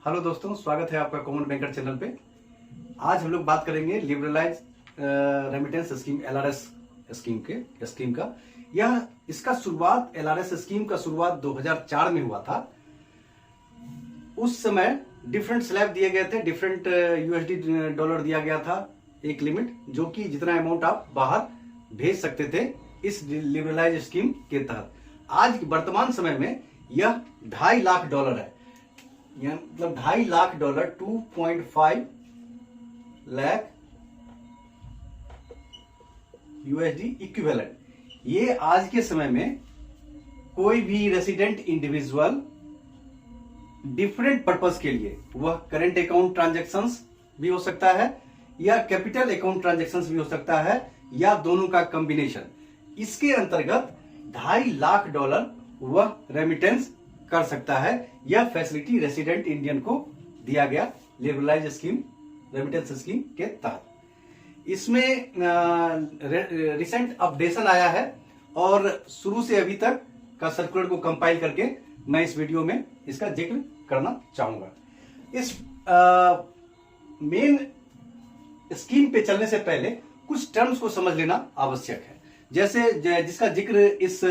Hello दोस्तों, स्वागत है आपका कॉमन बैंकर चैनल पे। आज हम लोग बात करेंगे liberalise remittance scheme LRS scheme का। इसका शुरुआत LRS स्कीम का शुरुआत 2004 में हुआ था। उस समय डिफरेंट स्लैब दिए गए थे, डिफरेंट USD डॉलर दिया गया था, एक लिमिट जो कि जितना अमाउंट आप बाहर भेज सकते थे इस लिबरलाइज स्कीम के तहत। आज वर्तमान समय में यह $2.5 लाख है, मतलब $2.5 लाख, 2.5 लाख USD इक्विवेलेंट। ये आज के समय में कोई भी रेसिडेंट इंडिविजुअल डिफरेंट पर्पस के लिए, वह करंट अकाउंट ट्रांजैक्शंस भी हो सकता है या कैपिटल अकाउंट ट्रांजैक्शंस भी हो सकता है या दोनों का कॉम्बिनेशन, इसके अंतर्गत $2.5 लाख वह रेमिटेंस कर सकता है। यह फैसिलिटी रेसिडेंट इंडियन को दिया गया लिबरलाइज स्कीम, रेमिटेंस स्कीम के तहत। इसमें रिसेंट अपडेशन आया है और शुरू से अभी तक का सर्कुलर को कंपाइल करके मैं इस वीडियो में इसका जिक्र करना चाहूंगा। इस मेन स्कीम पे चलने से पहले कुछ टर्म्स को समझ लेना आवश्यक है, जैसे जिसका जिक्र इस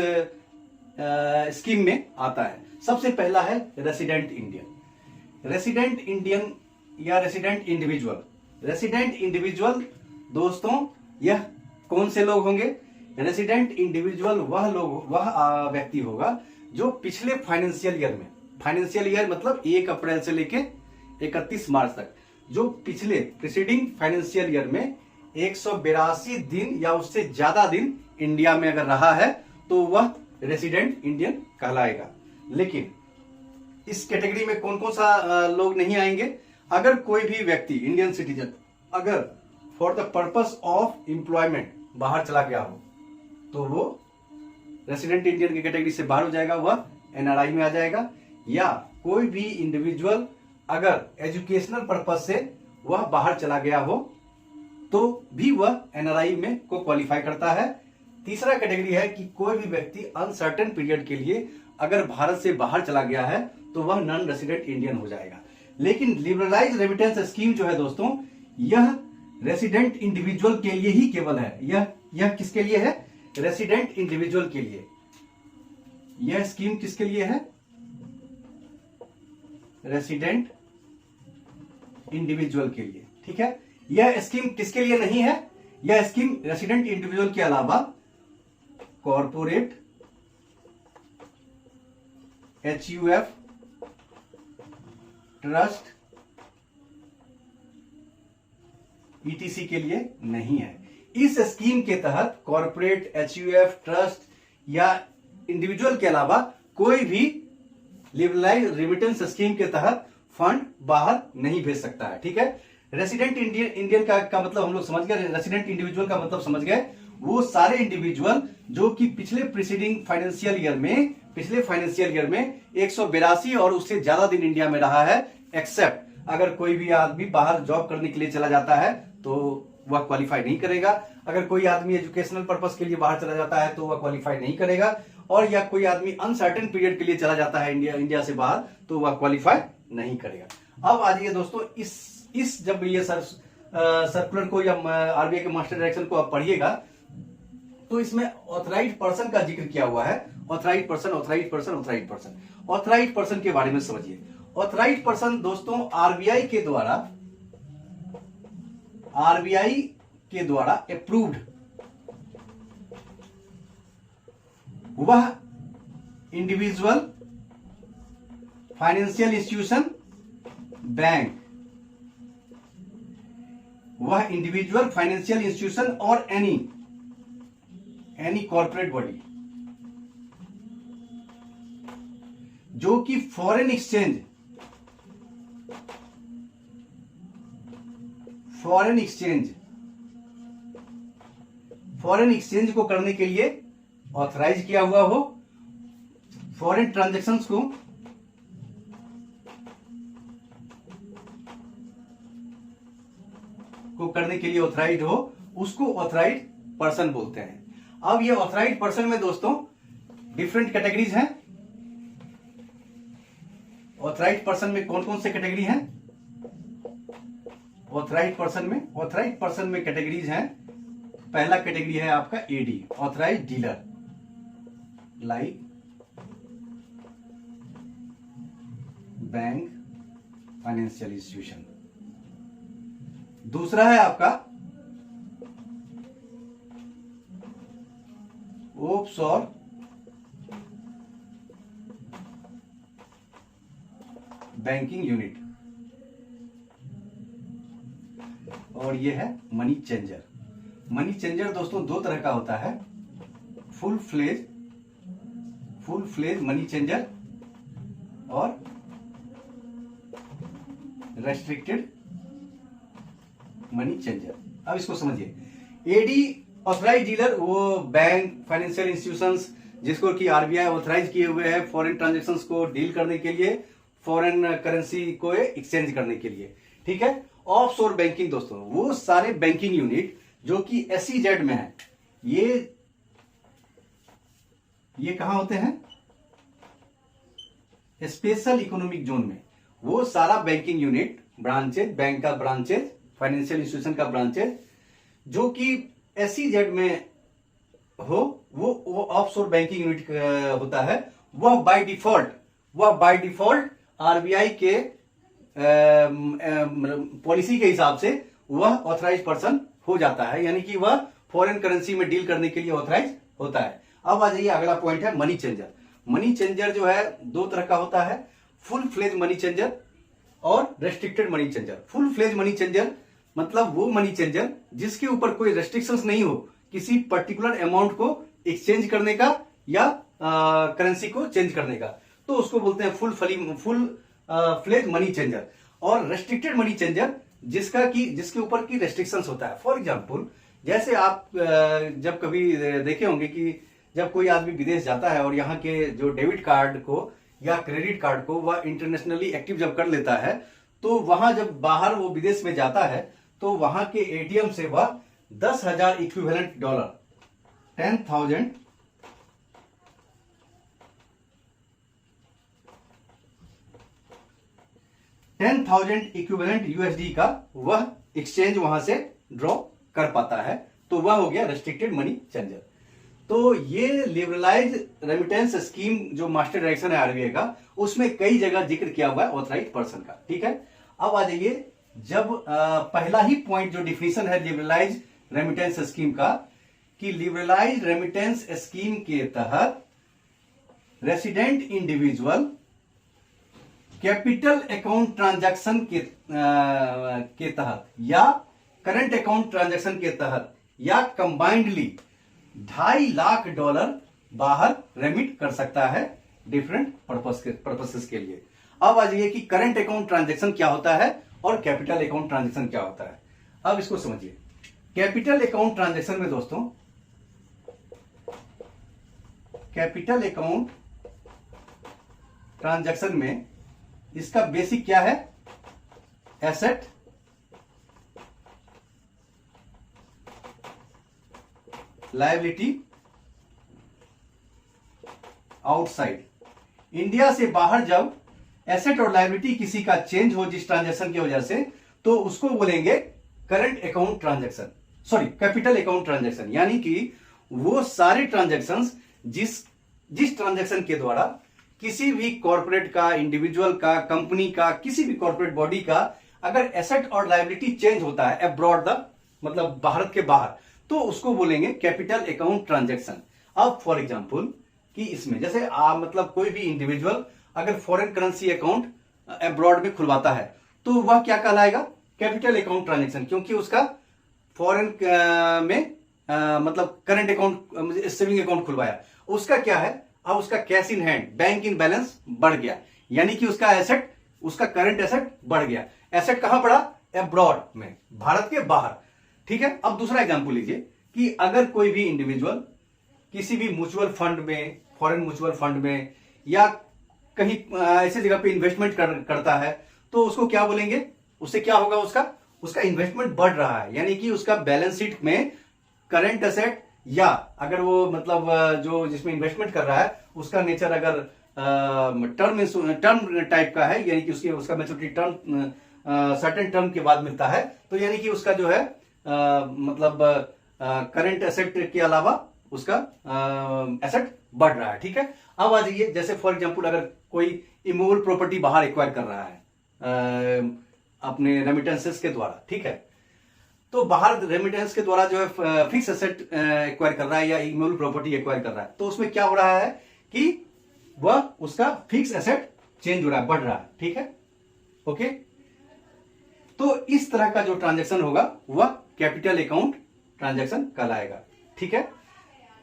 स्कीम में आता है। सबसे पहला है रेसिडेंट इंडियन। रेसिडेंट इंडियन या रेसिडेंट इंडिविजुअल। रेसिडेंट इंडिविजुअल दोस्तों यह कौन से लोग होंगे? रेसिडेंट इंडिविजुअल वह व्यक्ति होगा जो पिछले फाइनेंशियल ईयर में, फाइनेंशियल ईयर मतलब 1 अप्रैल से लेके 31 मार्च तक, जो पिछले प्रीसीडिंग फाइनेंशियल ईयर में 182 दिन या उससे ज्यादा दिन इंडिया में अगर रहा है तो वह रेसिडेंट इंडियन कहलाएगा। लेकिन इस कैटेगरी में कौन कौन सा लोग नहीं आएंगे? अगर कोई भी व्यक्ति इंडियन सिटीजन अगर for the purpose of employment बाहर चला गया हो तो वो रेसिडेंट इंडियन की कैटेगरी से बाहर हो जाएगा, वह NRI में आ जाएगा। या कोई भी इंडिविजुअल अगर एजुकेशनल पर्पस से वह बाहर चला गया हो तो भी वह NRI में को क्वालिफाई करता है। तीसरा कैटेगरी है कि कोई भी व्यक्ति अनसर्टेन पीरियड के लिए अगर भारत से बाहर चला गया है तो वह नॉन रेसिडेंट इंडियन हो जाएगा। लेकिन लिबरलाइज रेमिटेंस स्कीम जो है दोस्तों, यह रेसिडेंट इंडिविजुअल के लिए ही केवल है। यह किसके लिए है? रेसिडेंट इंडिविजुअल के लिए। यह स्कीम किसके लिए है? रेसिडेंट इंडिविजुअल के लिए। ठीक है, यह स्कीम किसके लिए नहीं है? यह स्कीम रेसिडेंट इंडिविजुअल के अलावा कॉर्पोरेट, HUF, ट्रस्ट, ETC के लिए नहीं है। इस स्कीम के तहत कॉर्पोरेट, HUF, ट्रस्ट या इंडिविजुअल के अलावा कोई भी लिबरलाइज रेमिटेंस स्कीम के तहत फंड बाहर नहीं भेज सकता है। ठीक है, रेसिडेंट इंडियन का मतलब हम लोग समझ गए। रेसिडेंट इंडिविजुअल का मतलब समझ गए, वो सारे इंडिविजुअल जो कि पिछले प्रीसीडिंग फाइनेंशियल ईयर में, पिछले फाइनेंशियल ईयर में 182 और उससे ज्यादा दिन इंडिया में रहा है, एक्सेप्ट अगर कोई भी आदमी बाहर जॉब करने के लिए चला जाता है तो वह क्वालिफाई नहीं करेगा। अगर कोई आदमी एजुकेशनल पर्पस के लिए बाहर चला जाता है तो वह क्वालिफाई नहीं करेगा। और या कोई आदमी अनसर्टेन पीरियड के लिए चला जाता है इंडिया से बाहर तो वह क्वालिफाई नहीं करेगा। अब आ जाइए दोस्तों, इस जब ये सर्कुलर को या RBI के मास्टर डायरेक्शन को आप पढ़िएगा तो इसमें ऑथराइज्ड पर्सन का जिक्र किया हुआ है। Authorised person, authorised person, authorised person. Authorised person के बारे में समझिए। ऑथराइज्ड पर्सन दोस्तों RBI के द्वारा अप्रूव्ड वह इंडिविजुअल, फाइनेंशियल इंस्टीट्यूशन, बैंक, वह इंडिविजुअल, फाइनेंशियल इंस्टीट्यूशन और एनी कॉर्पोरेट बॉडी जो कि फॉरेन एक्सचेंज को करने के लिए ऑथराइज किया हुआ हो, फॉरेन ट्रांजैक्शंस को करने के लिए ऑथराइज हो, उसको ऑथराइज्ड पर्सन बोलते हैं। अब ये ऑथराइज्ड पर्सन में दोस्तों डिफरेंट कैटेगरीज हैं। ऑथराइज्ड पर्सन में कौन कौन से कैटेगरी हैं? ऑथराइज्ड पर्सन में कैटेगरीज हैं। पहला कैटेगरी है आपका AD, authorised dealer, like bank, financial institution. दूसरा है आपका ऑफशोर बैंकिंग यूनिट, और ये है मनी चेंजर। मनी चेंजर दोस्तों दो तरह का होता है, फुल फ्लेज मनी चेंजर और रेस्ट्रिक्टेड मनी चेंजर। अब इसको समझिए। एडी ऑथराइज डीलर, वो बैंक, फाइनेंशियल इंस्टीट्यूशंस जिसको कि आरबीआई ऑथराइज किए हुए हैं फॉरेन ट्रांजैक्शंस को डील करने के लिए, फॉरेन करेंसी को एक्सचेंज करने के लिए, ठीक है। ऑफशोर बैंकिंग दोस्तों, वो सारे बैंकिंग यूनिट जो कि एसईजेड में है, ये कहां होते हैं? स्पेशल इकोनॉमिक जोन में। वो सारा बैंकिंग यूनिट, ब्रांचेज, बैंक का ब्रांचेज, फाइनेंशियल इंस्टीट्यूशन का ब्रांचेज जो कि एसईजेड में हो, वो ऑफशोर बैंकिंग यूनिट होता है। वह बाय डिफॉल्ट आरबीआई के पॉलिसी के हिसाब से वह ऑथराइज पर्सन हो जाता है, यानी कि वह फॉरेन करेंसी में डील करने के लिए ऑथराइज होता है। अब आ जाइए, अगला पॉइंट है मनी चेंजर। मनी चेंजर जो है दो तरह का होता है, फुल फ्लेज मनी चेंजर और restricted money changer. Full fledge money changer मतलब वो मनी चेंजर जिसके ऊपर कोई रेस्ट्रिक्शंस नहीं हो किसी पर्टिकुलर अमाउंट को एक्सचेंज करने का या करेंसी को चेंज करने का, तो उसको बोलते हैं फुल फ्लेज मनी चेंजर। और रेस्ट्रिक्टेड मनी चेंजर जिसके ऊपर की रेस्ट्रिक्शंस होता है। फॉर एग्जांपल, जैसे आप जब कभी देखे होंगे कि जब कोई आदमी विदेश जाता है और यहाँ के जो डेबिट कार्ड को या क्रेडिट कार्ड को वह इंटरनेशनली एक्टिव जब कर लेता है, तो वहां जब बाहर वो विदेश में जाता है तो वहां के एटीएम से वह 10,000 इक्विवेलेंट डॉलर, 10,000 इक्विवेलेंट यूएसडी का वह एक्सचेंज वहां से ड्रॉ कर पाता है। तो वह हो गया रेस्ट्रिक्टेड मनी चेंजर। तो ये लिबरलाइज रेमिटेंस स्कीम जो मास्टर डायरेक्शन है आरबीआई का, उसमें कई जगह जिक्र किया हुआ है ऑथराइज पर्सन का, ठीक है। अब आ जाइए, जब पहला ही पॉइंट जो डिफिनेशन है लिबरलाइज रेमिटेंस स्कीम का, कि लिबरलाइज रेमिटेंस स्कीम के तहत resident individual capital account transaction के तहत या करंट अकाउंट ट्रांजैक्शन के तहत या कंबाइंडली 2.5 लाख डॉलर बाहर रेमिट कर सकता है डिफरेंट पर्पसेस के लिए। अब आ जाइए कि करंट अकाउंट ट्रांजैक्शन क्या होता है और कैपिटल अकाउंट ट्रांजैक्शन क्या होता है। अब इसको समझिए। कैपिटल अकाउंट ट्रांजैक्शन में दोस्तों, कैपिटल अकाउंट ट्रांजैक्शन में इसका बेसिक क्या है? Asset, liability, outside. इंडिया से बाहर जब एसेट और लायबिलिटी किसी का चेंज हो जिस ट्रांजैक्शन की वजह से, तो उसको बोलेंगे current account transaction, sorry capital account transaction. यानी कि वो सारे ट्रांजैक्शंस जिस ट्रांजैक्शन के द्वारा किसी भी कॉर्पोरेट का, इंडिविजुअल का, कंपनी का, किसी भी कॉर्पोरेट बॉडी का अगर एसेट और लायबिलिटी चेंज होता है अब्रॉड द, मतलब भारत के बाहर, तो उसको बोलेंगे कैपिटल अकाउंट ट्रांजैक्शन। अब फॉर एग्जांपल कि इसमें जैसे मतलब कोई भी इंडिविजुअल अगर फॉरेन करेंसी अकाउंट अब्रॉड में खुलवाता है तो वह क्या कहलाएगा? कैपिटल अकाउंट ट्रांजैक्शन, क्योंकि उसका फॉरेन में मतलब करंट अकाउंट, सेविंग अकाउंट खुलवाया, उसका क्या है? अब उसका cash in hand, bank in balance बढ़ गया, यानी कि उसका एसेट, उसका करंट एसेट बढ़ गया। एसेट कहां बढ़ा? अब्रॉड में, भारत के बाहर, ठीक है। अब दूसरा एग्जांपल लीजिए कि अगर कोई भी इंडिविजुअल किसी भी म्यूचुअल फंड में, फॉरेन म्यूचुअल फंड में या कहीं ऐसी जगह पे इन्वेस्टमेंट करता है, तो उसको क्या बोलेंगे? उससे क्या होगा? उसका इन्वेस्टमेंट बढ़ रहा है, यानी कि उसका बैलेंस शीट में करंट एसेट, या अगर वो मतलब जो जिसमें इन्वेस्टमेंट कर रहा है उसका नेचर अगर टर्म टाइप का है, यानी कि उसका मैच्योरिटी टर्म सर्टेन टर्म के बाद मिलता है, तो यानी कि उसका जो है मतलब करंट एसेट के अलावा उसका एसेट बढ़ रहा है। ठीक है, अब आ जाइए, जैसे फॉर एग्जांपल अगर कोई इमूवेबल प्रॉपर्टी बाहर एक्वायर कर रहा है अपने रेमिटेंसेस के द्वारा, ठीक है, तो बाहर रेमिटेंस के द्वारा जो है फिक्स एसेट एक्वायर कर रहा है या इमूवेबल प्रॉपर्टी एक्वायर कर रहा है, तो उसमें क्या हो रहा है कि वह उसका फिक्स एसेट चेंज हो रहा है, बढ़ रहा है। ठीक है, ओके, तो इस तरह का जो ट्रांजैक्शन होगा वह कैपिटल अकाउंट ट्रांजैक्शन कहलाएगा। ठीक है,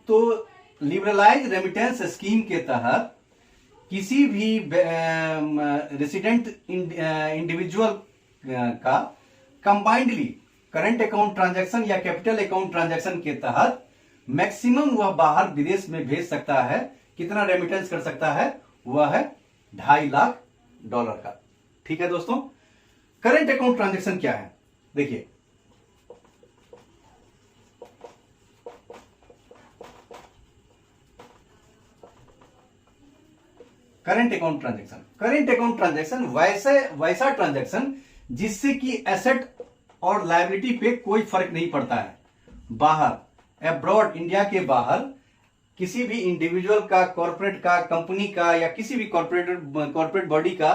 तो लिबरलाइज रेमिटेंस स्कीम के तहत किसी भी रेसिडेंट इंडिविजुअल का कंबाइंडली करंट अकाउंट ट्रांजैक्शन या कैपिटल अकाउंट ट्रांजैक्शन के तहत मैक्सिमम वह बाहर विदेश में भेज सकता है, कितना रेमिटेंस कर सकता है, वह है $2.5 लाख का। ठीक है दोस्तों, करंट अकाउंट ट्रांजैक्शन क्या है, देखिए करंट अकाउंट ट्रांजैक्शन वैसा ट्रांजैक्शन जिससे कि एसेट और लायबिलिटी पे कोई फर्क नहीं पड़ता है। बाहर अब्रॉड, इंडिया के बाहर किसी भी इंडिविजुअल का, कॉर्पोरेट का, कंपनी का या किसी भी कॉर्पोरेट बॉडी का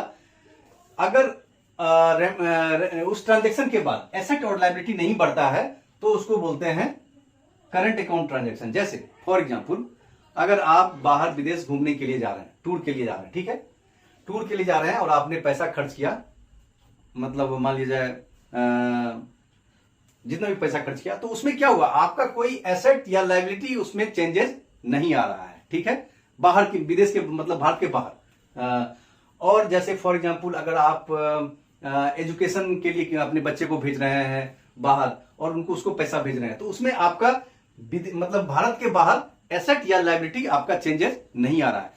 अगर उस ट्रांजैक्शन के बाद एसेट और लायबिलिटी नहीं बढ़ता है तो उसको बोलते हैं करंट अकाउंट ट्रांजैक्शन। जैसे फॉर एग्जांपल अगर आप बाहर विदेश घूमने के लिए जा रहे हैं, टूर के लिए जा रहे हैं, ठीक है, टूर के लिए जा रहे हैं और आपने पैसा खर्च किया, मतलब मान लीजिए जितना भी पैसा खर्च किया, तो उसमें क्या हुआ, आपका कोई एसेट या लायबिलिटी उसमें चेंजेस नहीं आ रहा है। ठीक है, बाहर के, विदेश के मतलब भारत के बाहर। और जैसे फॉर एग्जांपल अगर आप एजुकेशन के लिए अपने बच्चे को भेज रहे हैं बाहर और उनको उसको पैसा भेज रहे हैं, तो उसमें आपका मतलब भारत के बाहर एसेट या लायबिलिटी आपका चेंजेस नहीं आ रहा है।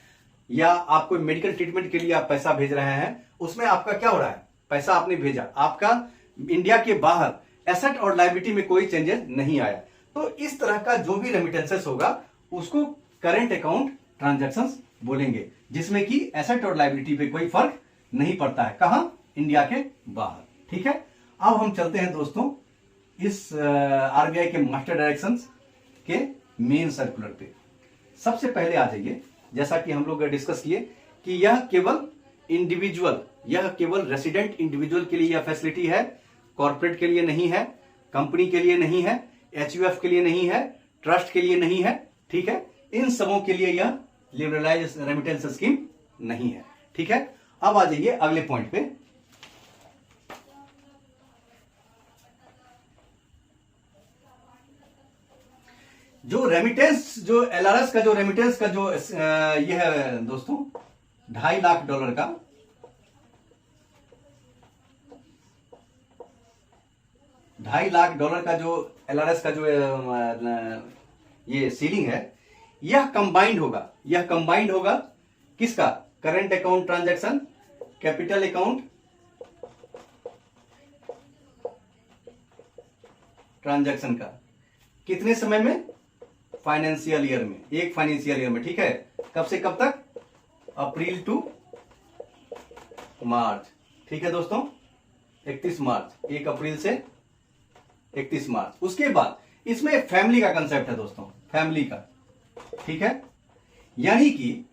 या आप कोई मेडिकल ट्रीटमेंट के लिए आप पैसा भेज रहे हैं, उसमें आपका क्या हो रहा है, पैसा आपने भेजा, आपका इंडिया के बाहर एसेट और लायबिलिटी में कोई चेंजेस नहीं आया। तो इस तरह का जो भी रेमिटेंसेस होगा उसको करंट अकाउंट ट्रांजैक्शंस बोलेंगे, जिसमें कि एसेट और लायबिलिटी पे कोई फर्क नहीं पड़ता है। कहां, इंडिया के बाहर। ठीक है, अब हम चलते हैं दोस्तों इस आरबीआई के मास्टर डायरेक्शंस के मेन सर्कुलर पे। सबसे पहले आ जाइए, जैसा कि हम लोग डिस्कस किए कि यह केवल इंडिविजुअल, यह केवल रेसिडेंट इंडिविजुअल के लिए यह फैसिलिटी है, कॉर्पोरेट के लिए नहीं है, कंपनी के लिए नहीं है, एचयूएफ के लिए नहीं है, ट्रस्ट के लिए नहीं है। ठीक है, इन सबों के लिए यह लिबरलाइज रेमिटेंस स्कीम नहीं है। ठीक है, अब आ जाइए अगले पॉइंट पे। जो रेमिटेंस, जो एलआरएस का जो रेमिटेंस का जो यह है दोस्तों $2.5 लाख का, $2.5 लाख का जो एलआरएस का जो ये सीलिंग है, यह कंबाइंड होगा किसका, current account transaction, capital account transaction का। कितने समय में, फाइनेंशियल ईयर में, एक फाइनेंशियल ईयर में। ठीक है, कब से कब तक, अप्रैल टू मार्च। ठीक है दोस्तों, 31 मार्च, 1 अप्रैल से 31 मार्च। उसके बाद इसमें फैमिली का कंसेप्ट है दोस्तों, फैमिली का। ठीक है, यानी कि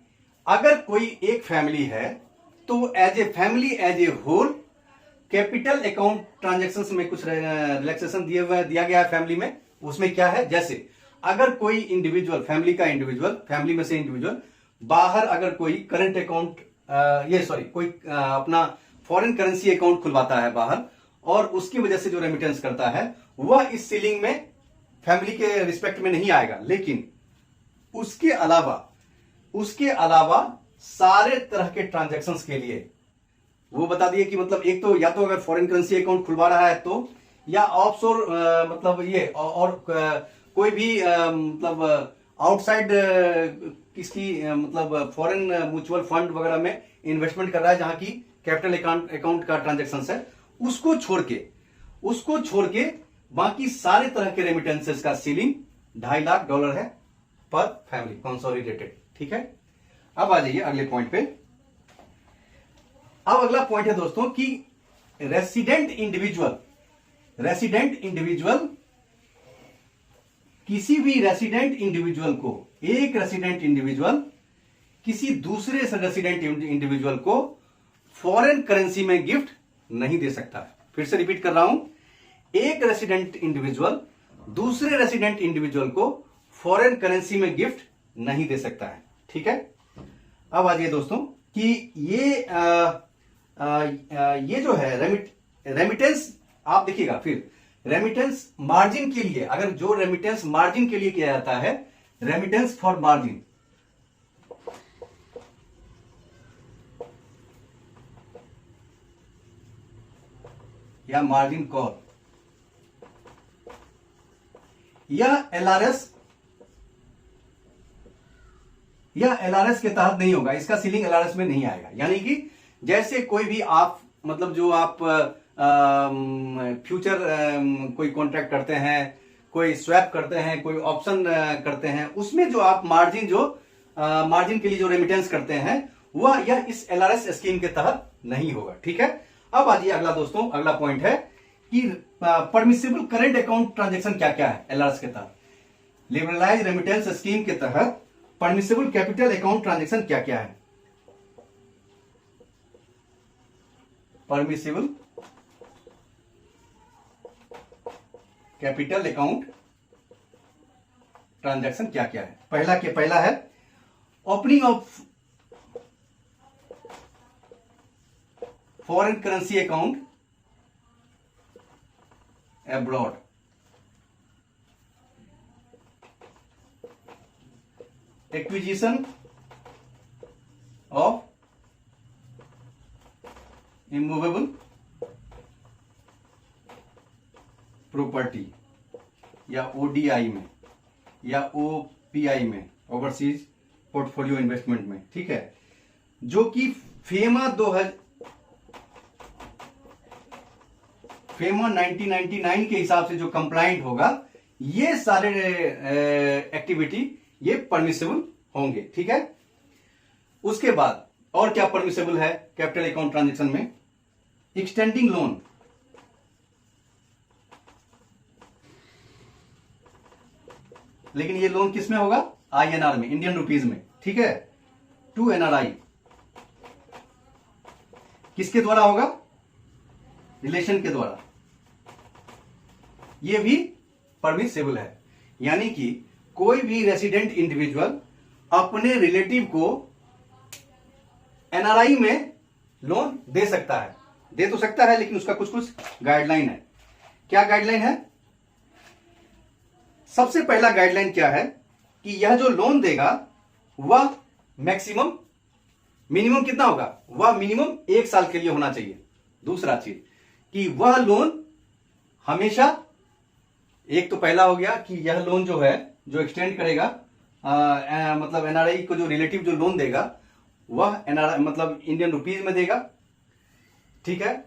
अगर कोई एक फैमिली है तो as a family, as a whole, capital account transactions में कुछ रिलैक्सेशन दिया गया है फैमिली में। उसमें क्या है, जैसे अगर कोई इंडिविजुअल, फैमिली में से इंडिविजुअल बाहर अगर कोई करंट अकाउंट कोई अपना फॉरेन करेंसी अकाउंट खुलवाता है बाहर, और उसकी वजह से जो रेमिटेंस करता है वह इस सीलिंग में फैमिली के रिस्पेक्ट में नहीं आएगा। लेकिन उसके अलावा सारे तरह के ट्रांजैक्शंस के लिए वो बता दिए कि मतलब एक तो या तो अगर फॉरेन करेंसी अकाउंट खुलवा रहा है तो, या ऑफशोर मतलब ये और कोई भी मतलब आउटसाइड किसकी मतलब फॉरेन म्यूचुअल फंड वगैरह में इन्वेस्टमेंट कर रहा है जहां की कैपिटल अकाउंट का ट्रांजैक्शन है, उसको छोड़ के बाकी सारे तरह के रेमिटेंसेस का सीलिंग $2.5 लाख है पर फैमिली, कंसोलिडेटेड। ठीक है, अब आ जाइए अगले पॉइंट पे। अब अगला पॉइंट है दोस्तों कि रेसिडेंट इंडिविजुअल किसी भी रेसिडेंट इंडिविजुअल को, एक रेसिडेंट इंडिविजुअल किसी दूसरे रेसिडेंट इंडिविजुअल को फॉरेन करेंसी में गिफ्ट नहीं दे सकता। फिर से रिपीट कर रहा हूं, एक रेसिडेंट इंडिविजुअल दूसरे रेसिडेंट इंडिविजुअल को फॉरेन करेंसी में गिफ्ट नहीं दे सकता है। ठीक है। अब आ जाइए दोस्तों कि ये जो है रेमिटेंस, आप देखिएगा फिर रेमिटेंस मार्जिन के लिए, अगर जो रेमिटेंस मार्जिन के लिए किया जाता है, रेमिटेंस फॉर मार्जिन, या मार्जिन कॉल, यह एलआरएस के तहत नहीं होगा, इसका सीलिंग एलआरएस में नहीं आएगा। यानी कि जैसे कोई भी आप मतलब जो आप फ्यूचर कोई कॉन्ट्रैक्ट करते हैं, कोई स्वैप करते हैं, कोई ऑप्शन करते हैं, उसमें जो आप मार्जिन के लिए जो रेमिटेंस करते हैं वह यह इस एलआरएस स्कीम के तहत नहीं होगा। ठीक है। अब आइए अगला दोस्तों, अगला पॉइंट है कि परमिसिबल करंट अकाउंट ट्रांजेक्शन क्या क्या है एलआरएस के तहत। लिबरलाइज रेमिटेंस स्कीम के तहत परमिसिबल कैपिटल अकाउंट ट्रांजेक्शन क्या क्या है। परमिसिबल कैपिटल अकाउंट ट्रांजैक्शन क्या क्या है। पहला है opening of foreign currency account abroad, acquisition of immovable property या ओडीआई में या ओपीआई में, ओवरसीज पोर्टफोलियो इन्वेस्टमेंट में। ठीक है। जो कि फेमा 1999 के हिसाब से जो कंप्लाइंट होगा, ये सारे एक्टिविटी ये परमिसिबल होंगे। ठीक है। उसके बाद और क्या परमिसिबल है कैपिटल अकाउंट ट्रांजैक्शन में? एक्सटेंडिंग लोन, लेकिन ये लोन किस में होगा? आईएनआर में, इंडियन रुपीज में। ठीक है। टू एनआरआई, किसके द्वारा होगा? रिलेशन के द्वारा। ये भी परमिसिबल है। यानी कि कोई भी रेसिडेंट इंडिविजुअल अपने रिलेटिव को एनआरआई में लोन दे सकता है, दे तो सकता है, लेकिन उसका कुछ कुछ गाइडलाइन है। क्या गाइडलाइन है? सबसे पहला गाइडलाइन क्या है कि यह जो लोन देगा वह मिनिमम कितना होगा? वह मिनिमम 1 साल के लिए होना चाहिए। दूसरा चीज कि वह लोन हमेशा, एक तो पहला हो गया कि यह लोन जो है, जो एक्सटेंड करेगा मतलब एनआरआई को जो रिलेटिव जो लोन देगा वह एनआरआई मतलब इंडियन रुपीज में देगा। ठीक है।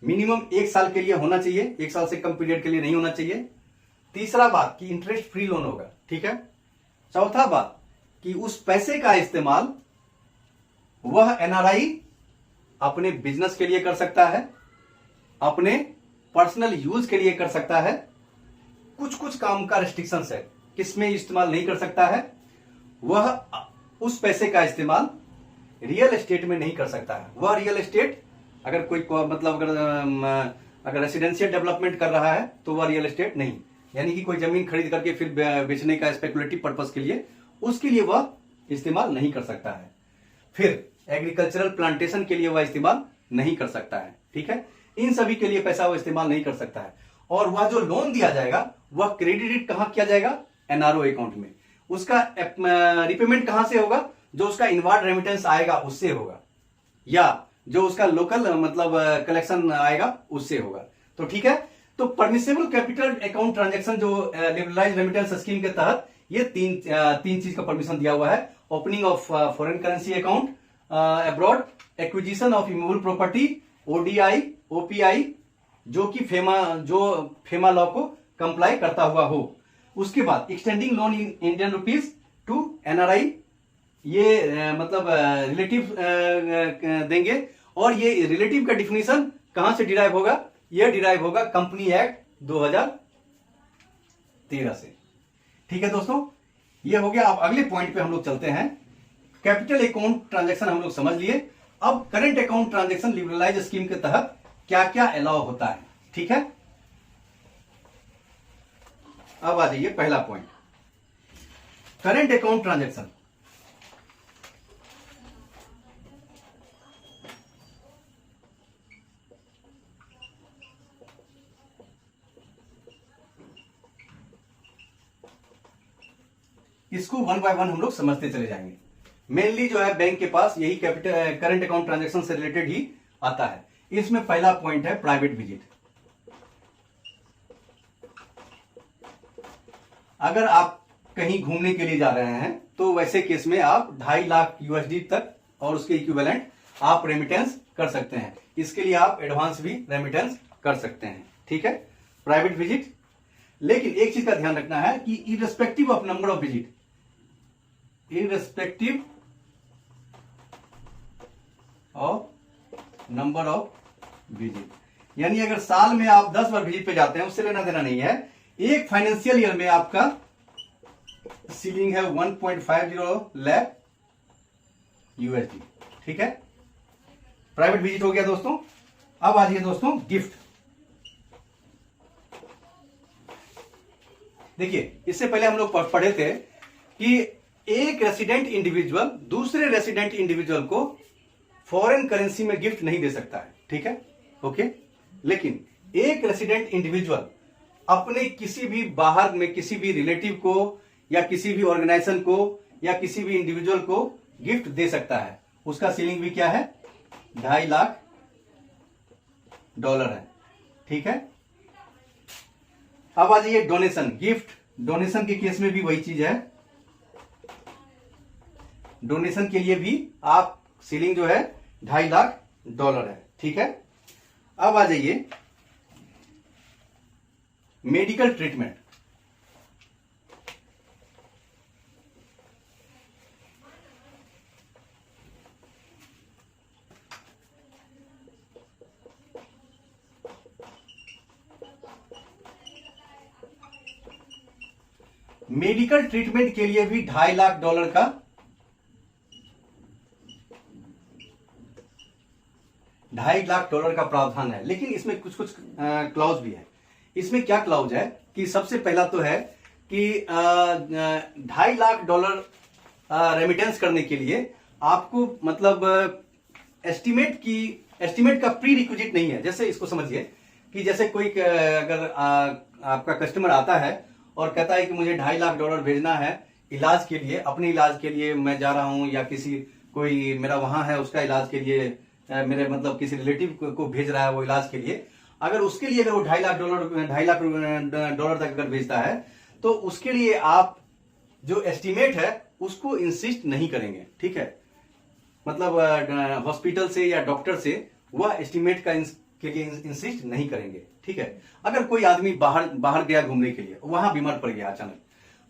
मिनिमम 1 साल के लिए होना चाहिए, 1 साल से कम पीरियड के लिए नहीं होना चाहिए। तीसरा बात कि इंटरेस्ट फ्री लोन होगा। ठीक है। चौथा बात कि उस पैसे का इस्तेमाल वह एनआरआई अपने बिजनेस के लिए कर सकता है, अपने पर्सनल यूज के लिए कर सकता है। कुछ कुछ काम का रिस्ट्रिक्शंस है, किसमें इस्तेमाल नहीं कर सकता है? वह उस पैसे का इस्तेमाल रियल एस्टेट में नहीं कर सकता है। वह रियल एस्टेट अगर कोई मतलब अगर रेसिडेंशियल डेवलपमेंट कर रहा है तो वह रियल एस्टेट नहीं, यानी कि कोई जमीन खरीद करके फिर बेचने का स्पेकुलेटिव पर्पस के लिए, उसके लिए वह इस्तेमाल नहीं कर सकता है। फिर एग्रीकल्चरल प्लांटेशन के लिए वह इस्तेमाल नहीं कर सकता है। ठीक है। इन सभी के लिए पैसा वह इस्तेमाल नहीं कर सकता है। और वह जो लोन दिया जाएगा वह क्रेडिट कहां किया जाएगा? एनआरओ अकाउंट में। उसका रिपेमेंट कहां से होगा? जो उसका इनवार्ड रेमिटेंस आएगा उससे होगा, या जो उसका लोकल मतलब कलेक्शन आएगा उससे होगा। तो ठीक है। तो परमिसिबल कैपिटल अकाउंट ट्रांजैक्शन जो लिबरलाइज रेमिटेंस स्कीम के तहत ये तीन चीज का परमिशन दिया हुआ है। Opening of foreign currency account abroad, acquisition of immovable property, ODI, OPI, जो कि फेमा लॉ को कंप्लाई करता हुआ हो। उसके बाद extending loan in Indian rupees to NRI, ये मतलब रिलेटिव देंगे, और ये रिलेटिव का डिफिनीशन कहां से डिराइव होगा? ये डिराइव होगा कंपनी एक्ट 2013 से। ठीक है दोस्तों, ये हो गया। अब अगले पॉइंट पे हम लोग चलते हैं। कैपिटल अकाउंट ट्रांजैक्शन हम लोग समझ लिए। अब current account transaction liberalise scheme के तहत क्या क्या अलाउ होता है। ठीक है, अब आ जाइए पहला पॉइंट, करंट अकाउंट ट्रांजैक्शन। इसको वन बाय वन हम लोग समझते चले जाएंगे। मेनली जो है बैंक के पास यही कैपिटल करंट अकाउंट ट्रांजैक्शन से रिलेटेड ही आता है। इसमें पहला पॉइंट है प्राइवेट विजिट। अगर आप कहीं घूमने के लिए जा रहे हैं तो वैसे केस में आप 2.5 लाख USD तक और उसके इक्विवेलेंट आप रेमिटेंस कर सकते हैं। इसके लिए आप एडवांस भी रेमिटेंस कर सकते हैं। ठीक है, प्राइवेट विजिट। लेकिन एक चीज का ध्यान रखना है कि irrespective of number of visit, irrespective of number of visit, यानी अगर साल में आप 10 बार विजिट पे जाते हैं उससे लेना देना नहीं है। एक फाइनेंशियल ईयर में आपका सीलिंग है 1.50 लाख USD। ठीक है, प्राइवेट विजिट हो गया दोस्तों। अब आ जाइए दोस्तों गिफ्ट। देखिए, इससे पहले हम लोग पढ़े थे कि एक रेसिडेंट इंडिविजुअल दूसरे रेसिडेंट इंडिविजुअल को फॉरेन करेंसी में गिफ्ट नहीं दे सकता है। ठीक है, ओके। लेकिन एक रेसिडेंट इंडिविजुअल अपने किसी भी बाहर में किसी भी रिलेटिव को या किसी भी ऑर्गेनाइजेशन को या किसी भी इंडिविजुअल को गिफ्ट दे सकता है। उसका सीलिंग भी क्या है? 2.5 लाख डॉलर है। ठीक है, अब आ जाइए डोनेशन। गिफ्ट डोनेशन के केस में भी वही चीज है। डोनेशन के लिए भी आप सीलिंग जो है 2.5 लाख डॉलर है। ठीक है, अब आ जाइए मेडिकल ट्रीटमेंट। मेडिकल ट्रीटमेंट के लिए भी 2.5 लाख डॉलर का 2.5 लाख डॉलर का प्रावधान है। लेकिन इसमें कुछ कुछ क्लॉज भी है। इसमें क्या क्लॉज है कि सबसे पहला तो है कि 2.5 लाख डॉलर रेमिटेंस करने के लिए आपको मतलब एस्टिमेट का प्री रिक्विजिट नहीं है। जैसे इसको समझिए कि जैसे कोई अगर आपका कस्टमर आता है और कहता है कि मुझे 2.5 लाख डॉलर भेजना है इलाज के लिए, अपने इलाज के लिए मैं जा रहा हूं, या किसी कोई मेरा वहां है उसका इलाज के लिए मेरे मतलब किसी रिलेटिव को भेज रहा है वो इलाज के लिए, अगर उसके लिए अगर वो 2.5 लाख डॉलर तक अगर भेजता है तो उसके लिए आप जो एस्टिमेट है उसको इंसिस्ट नहीं करेंगे। ठीक है, मतलब हॉस्पिटल से या डॉक्टर से वह एस्टिमेट के लिए इंसिस्ट नहीं करेंगे। ठीक है, अगर कोई आदमी बाहर गया घूमने के लिए, वहां बीमार पड़ गया अचानक,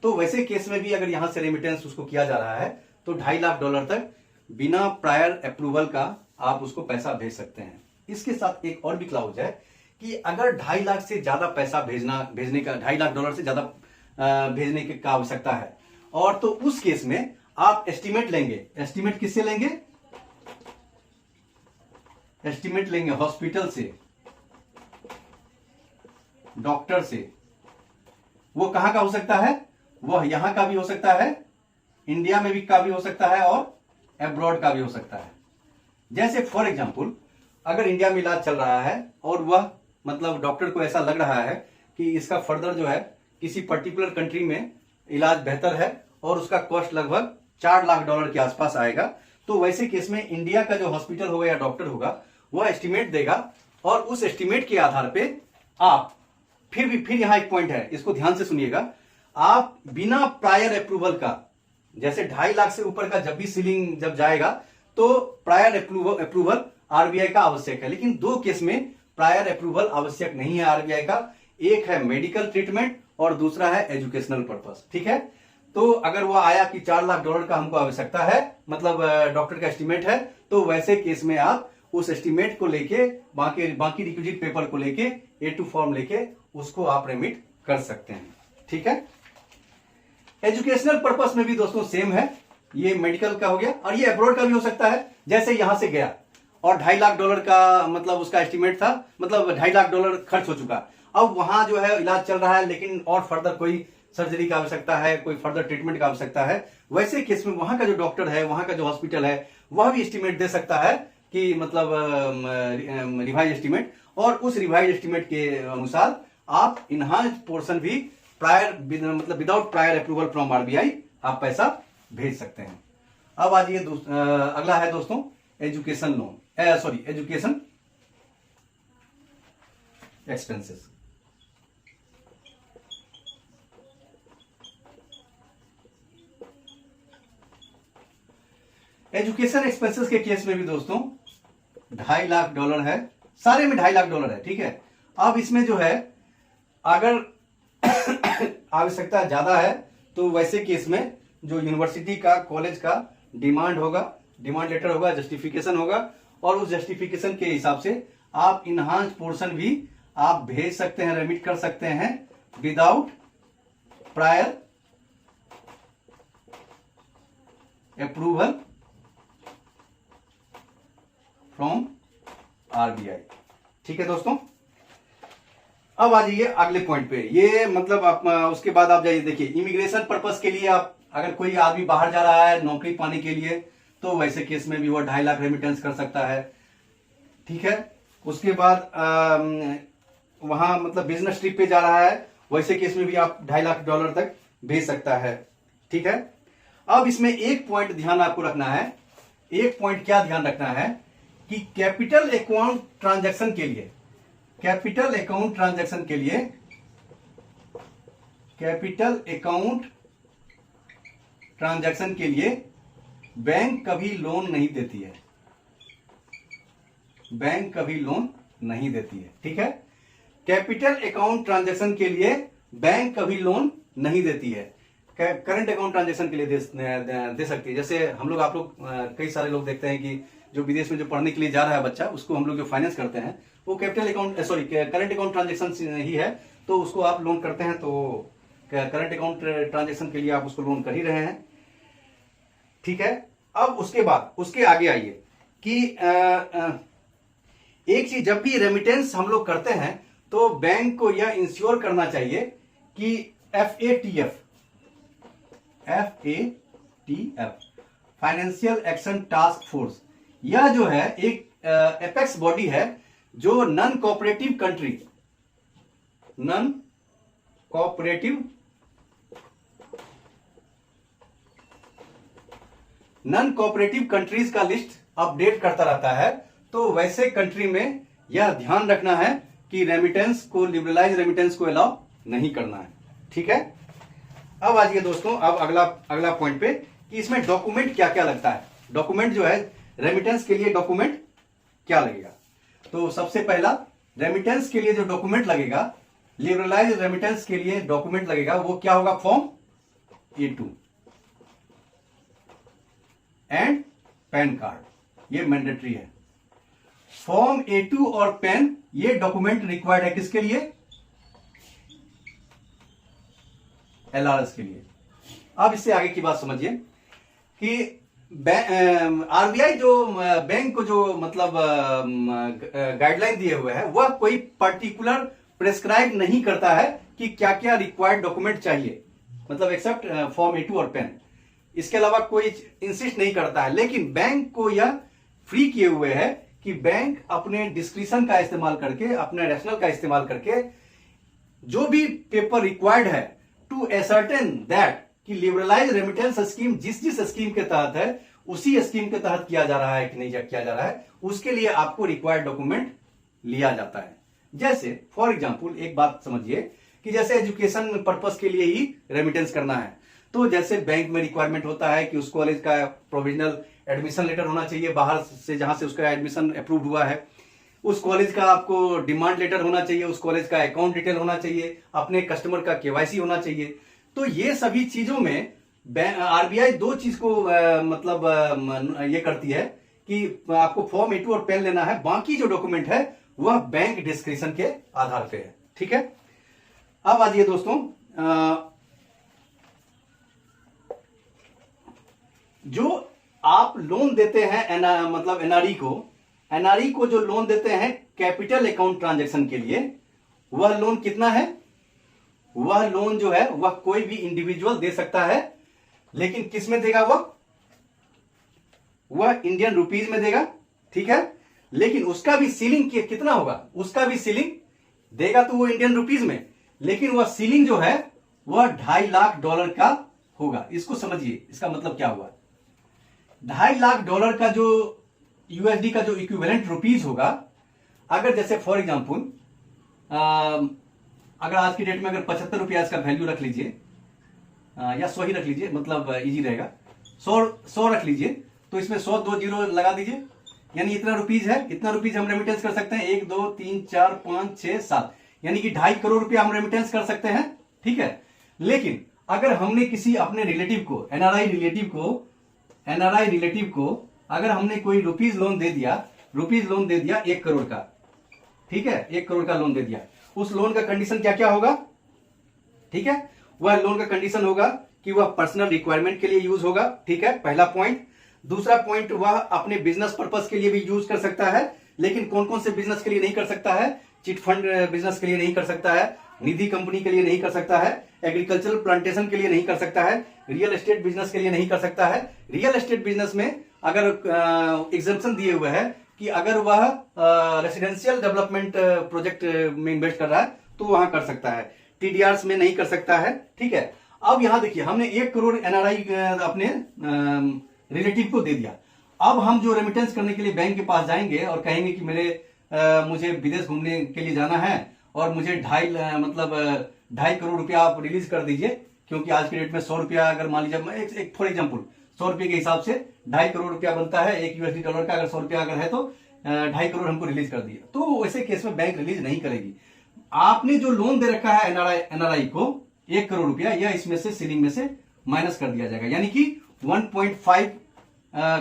तो वैसे केस में भी अगर यहां से रेमिटेंस उसको किया जा रहा है तो 2.5 लाख डॉलर तक बिना प्रायर अप्रूवल का आप उसको पैसा भेज सकते हैं। इसके साथ एक और भी क्लाउज है कि अगर 2.5 लाख से ज्यादा पैसा भेजने का 2.5 लाख डॉलर से ज्यादा भेजने की आवश्यकता है, और तो उस केस में आप एस्टिमेट लेंगे। एस्टिमेट किससे लेंगे? एस्टिमेट लेंगे हॉस्पिटल से, डॉक्टर से। वो कहां का हो सकता है? वह यहां का भी हो सकता है, इंडिया में भी का भी हो सकता है, और एब्रॉड का भी हो सकता है। जैसे फॉर एग्जांपल अगर इंडिया में इलाज चल रहा है और वह मतलब डॉक्टर को ऐसा लग रहा है कि इसका फर्दर जो है किसी पर्टिकुलर कंट्री में इलाज बेहतर है और उसका कॉस्ट लगभग 4 लाख डॉलर के आसपास आएगा, तो वैसे केस में इंडिया का जो हॉस्पिटल होगा या डॉक्टर होगा वह एस्टिमेट देगा, और उस एस्टिमेट के आधार पे आप फिर यहां एक पॉइंट है, इसको ध्यान से सुनिएगा। आप बिना प्रायर अप्रूवल का, जैसे 2.5 लाख से ऊपर का जब भी सीलिंग जब जाएगा तो प्रायर अप्रूवल आरबीआई का आवश्यक है। लेकिन 2 केस में प्रायर अप्रूवल आवश्यक नहीं है आरबीआई का। एक है मेडिकल ट्रीटमेंट और दूसरा है एजुकेशनल पर्पस। ठीक है, तो अगर वो आया कि $4 लाख का हमको आवश्यकता है, मतलब डॉक्टर का एस्टिमेट है, तो वैसे केस में आप उस एस्टिमेट को लेके बाकी रिक्विजिट पेपर को लेके A2 फॉर्म लेके उसको आप रेमिट कर सकते हैं। ठीक है। एजुकेशनल पर्पस में भी दोस्तों सेम है, ये मेडिकल का हो गया और ये अब्रॉड का भी हो सकता है। जैसे यहां से गया और $2.5 लाख का मतलब उसका एस्टिमेट था, मतलब $2.5 लाख खर्च हो चुका, अब वहां जो है इलाज चल रहा है, लेकिन और फर्दर कोई सर्जरी का आवश्यकता है, कोई फर्दर ट्रीटमेंट का आवश्यकता है, वैसे केस में वहां का जो डॉक्टर है, वहां का जो हॉस्पिटल है, वह भी एस्टिमेट दे सकता है कि मतलब रिवाइज एस्टिमेट, और उस रिवाइज एस्टिमेट के अनुसार आप इनहांस पोर्शन भी मतलब without prior approval from RBI आप पैसा भेज सकते हैं। अब आज ये अगला है दोस्तों education loan, sorry education expenses. Education expenses के केस में भी दोस्तों $2.5 लाख है, सारे में $2.5 लाख है। ठीक है। अब इसमें जो है अगर आवश्यकता ज्यादा है तो वैसे केस में जो यूनिवर्सिटी का कॉलेज का डिमांड होगा, डिमांड लेटर होगा, जस्टिफिकेशन होगा, और उस जस्टिफिकेशन के हिसाब से आप इनहांस पोर्शन भी आप भेज सकते हैं, रेमिट कर सकते हैं without prior approval from RBI. ठीक है दोस्तों। अब आ जाइए अगले पॉइंट पे, ये मतलब आप उसके बाद आप जाइए, देखिए इमिग्रेशन पर्पस के लिए आप अगर कोई आदमी बाहर जा रहा है नौकरी पाने के लिए, तो वैसे केस में भी वो $2.5 लाख रेमिटेंस कर सकता है। ठीक है। उसके बाद वहां मतलब बिजनेस ट्रिप पे जा रहा है, वैसे केस में भी आप $2.5 लाख तक भेज सकता है। ठीक है। अब इसमें एक पॉइंट ध्यान आपको रखना है, एक पॉइंट क्या ध्यान रखना है कि कैपिटल अकाउंट ट्रांजैक्शन के लिए, कैपिटल अकाउंट ट्रांजैक्शन के लिए, कैपिटल अकाउंट ट्रांजैक्शन के लिए बैंक कभी लोन नहीं देती है, बैंक कभी लोन नहीं देती है। ठीक है। कैपिटल अकाउंट ट्रांजैक्शन के लिए बैंक कभी लोन नहीं देती है, करंट अकाउंट ट्रांजैक्शन के लिए दे सकती है। जैसे हम लोग, आप लोग कई सारे लोग देखते हैं कि जो विदेश में जो पढ़ने के लिए जा रहा है बच्चा, उसको हम लोग जो फाइनेंस करते हैं वो capital account sorry current account transaction ही है, तो उसको आप लोन करते हैं, तो करंट अकाउंट ट्रांजैक्शन के लिए आप उसको लोन कर ही रहे हैं। ठीक है। अब उसके बाद उसके आगे आइए कि एक चीज, जब भी रेमिटेंस हम लोग करते हैं तो बैंक को यह इंश्योर करना चाहिए कि FATF financial action task force, यह जो है एक एपेक्स बॉडी है जो नॉन कोऑपरेटिव कंट्रीज का लिस्ट अपडेट करता रहता है। तो वैसे कंट्री में यह ध्यान रखना है कि रेमिटेंस को, लिबरलाइज रेमिटेंस को अलाउ नहीं करना है। ठीक है। अब आ जाइए दोस्तों, अब अगला पॉइंट पे कि इसमें डॉक्यूमेंट क्या क्या लगता है। डॉक्यूमेंट जो है रेमिटेंस के लिए डॉक्यूमेंट क्या लगेगा, तो सबसे पहला रेमिटेंस के लिए जो डॉक्यूमेंट लगेगा, लिबरलाइज रेमिटेंस के लिए डॉक्यूमेंट लगेगा, वो क्या होगा, form A2 and pan card, ये मैंडेटरी है। फॉर्म A2 और पैन, ये डॉक्यूमेंट रिक्वायर्ड है किसके लिए, LRS के लिए। अब इससे आगे की बात समझिए कि आरबीआई जो बैंक को जो मतलब गाइडलाइन दिए हुए है, वह कोई पर्टिकुलर प्रेस्क्राइब नहीं करता है कि क्या क्या रिक्वायर्ड डॉक्यूमेंट चाहिए, मतलब एक्सेप्ट फॉर्म A2 और पैन, इसके अलावा कोई इंसिस्ट नहीं करता है। लेकिन बैंक को यह फ्री किए हुए है कि बैंक अपने डिस्क्रिप्शन का इस्तेमाल करके, अपने रैशनल का इस्तेमाल करके जो भी पेपर रिक्वायर्ड है टू एसर्टेन दैट कि लिबरलाइज रेमिटेंस स्कीम जिस स्कीम के तहत है उसी स्कीम के तहत किया जा रहा है कि नहीं किया जा रहा है, उसके लिए आपको रिक्वायर्ड डॉक्यूमेंट लिया जाता है। जैसे फॉर एग्जांपल एक बात समझिए कि जैसे एजुकेशन पर्पस के लिए ही रेमिटेंस करना है, तो जैसे बैंक में रिक्वायरमेंट होता है कि उस कॉलेज का प्रोविजनल एडमिशन लेटर होना चाहिए बाहर से, जहां से उसका एडमिशन अप्रूव हुआ है, उस कॉलेज का आपको डिमांड लेटर होना चाहिए, उस कॉलेज का अकाउंट डिटेल होना चाहिए, अपने कस्टमर का KYC होना चाहिए। तो ये सभी चीजों में आरबीआई दो चीज को मतलब ये करती है कि आपको फॉर्म A2 और पेन लेना है, बाकी जो डॉक्यूमेंट है वह बैंक डिस्क्रिप्शन के आधार पे है। ठीक है, अब आइए दोस्तों, जो आप लोन देते हैं मतलब एनआरई को जो लोन देते हैं कैपिटल अकाउंट ट्रांजैक्शन के लिए, वह लोन कितना है? वह लोन जो है वह कोई भी इंडिविजुअल दे सकता है, लेकिन किस में देगा? वह इंडियन रुपीज में देगा। ठीक है, लेकिन उसका भी सीलिंग कितना होगा? उसका भी सीलिंग देगा तो वो इंडियन रुपीज में, लेकिन वह सीलिंग जो है वह $2.5 लाख का होगा। इसको समझिए, इसका मतलब क्या हुआ? $2.5 लाख का जो यूएसडी का जो इक्विवेलेंट रुपीज होगा, अगर जैसे फॉर एग्जांपल अगर आज की डेट में अगर 75 रुपया इसका वैल्यू रख लीजिए, या 100 ही रख लीजिए, मतलब इजी रहेगा, 100 रख लीजिए, तो इसमें 100 2 जीरो लगा दीजिए, यानी इतना रुपीज है, इतना रुपीज हम रेमिटेंस कर सकते हैं, 1 2 3 4 5 6 7, यानी कि 2.5 करोड़ रुपया हम रेमिटेंस कर सकते हैं। ठीक है, लेकिन अगर हमने किसी अपने रिलेटिव को, एनआरआई रिलेटिव को अगर हमने कोई रुपीज लोन दे दिया 1 करोड़ का, ठीक है, 1 करोड़ का लोन दे दिया, उस लोन का कंडीशन क्या क्या होगा? ठीक है, वह लोन का कंडीशन होगा कि वह पर्सनल रिक्वायरमेंट के लिए यूज होगा। ठीक है, पहला पॉइंट। दूसरा पॉइंट, वह अपने बिजनेस पर्पस के लिए भी यूज कर सकता है, लेकिन कौन कौन से बिजनेस के लिए नहीं कर सकता है? चिट फंड बिजनेस के लिए नहीं कर सकता है, निधि कंपनी के लिए नहीं कर सकता है, एग्रीकल्चरल प्लांटेशन के लिए नहीं कर सकता है, रियल एस्टेट बिजनेस के लिए नहीं कर सकता है। रियल एस्टेट बिजनेस में अगर एग्जम्पशन दिए हुए है कि अगर वह रेसिडेंशियल डेवलपमेंट प्रोजेक्ट में इन्वेस्ट कर रहा है तो वहां कर सकता है, टीडीआरस में नहीं कर सकता है। ठीक है, अब यहां देखिए, हमने 1 करोड़ एनआरआई अपने रिलेटिव को दे दिया। अब हम जो रेमिटेंस करने के लिए बैंक के पास जाएंगे और कहेंगे कि मुझे विदेश घूमने के लिए जाना है और मुझे 2.5 करोड़ रुपया आप रिलीज कर दीजिए, क्योंकि आज की डेट में 100 रुपया अगर मान लीजिए, एक फॉर एग्जाम्पल 100 रुपये के हिसाब से 2.5 करोड़ रुपया बनता है, एक यूएसडी डॉलर का अगर 100 रुपया अगर है तो 2.5 करोड़ हमको रिलीज कर दिया, तो वैसे केस में बैंक रिलीज नहीं करेगी। आपने जो लोन दे रखा है एनआरआई को 1 करोड़ रुपया, यह इसमें से सीलिंग में से माइनस कर दिया जाएगा, यानी कि 1.5